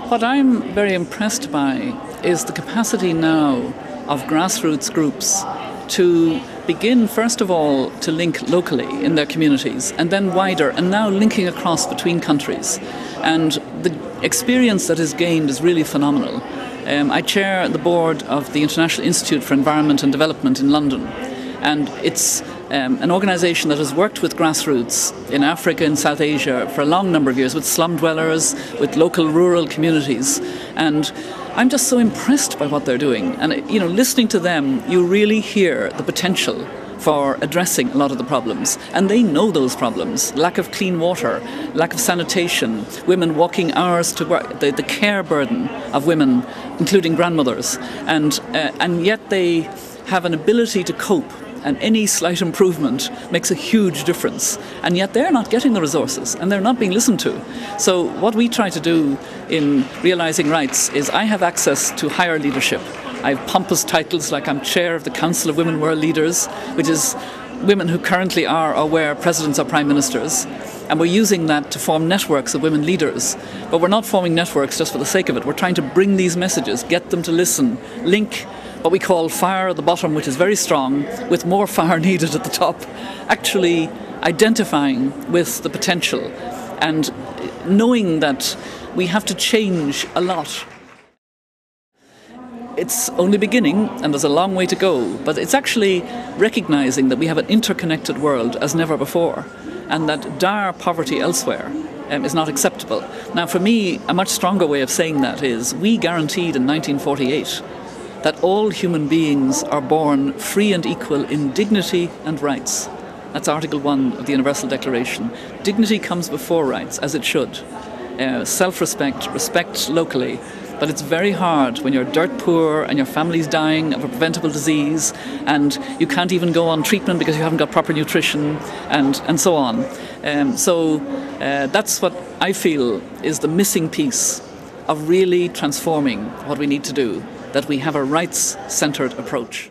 What I'm very impressed by is the capacity now of grassroots groups to begin, first of all, to link locally in their communities, and then wider, and now linking across between countries. And the experience that is gained is really phenomenal. I chair the board of the International Institute for Environment and Development in London, and it's an organisation that has worked with grassroots in Africa and South Asia for a long number of years, with slum dwellers, with local rural communities, and I'm just so impressed by what they're doing. And listening to them, you really hear the potential for addressing a lot of the problems. And they know those problems: lack of clean water, lack of sanitation, women walking hours to work, the care burden of women, including grandmothers, and yet they have an ability to cope. And any slight improvement makes a huge difference. And yet they're not getting the resources and they're not being listened to. So what we try to do in realising rights is I have access to higher leadership. I have pompous titles like I'm chair of the Council of Women World Leaders, which is women who currently are or were presidents or prime ministers. And we're using that to form networks of women leaders. But we're not forming networks just for the sake of it. We're trying to bring these messages, get them to listen, link what we call fire at the bottom, which is very strong, with more fire needed at the top, actually identifying with the potential and knowing that we have to change a lot. It's only beginning and there's a long way to go, but it's actually recognising that we have an interconnected world as never before, and that dire poverty elsewhere is not acceptable. Now, for me, a much stronger way of saying that is we guaranteed in 1948 that all human beings are born free and equal in dignity and rights. That's Article 1 of the Universal Declaration. Dignity comes before rights, as it should. Self-respect, respect locally. But it's very hard when you're dirt poor and your family's dying of a preventable disease and you can't even go on treatment because you haven't got proper nutrition and so on. So that's what I feel is the missing piece of really transforming what we need to do, that we have a rights-centred approach.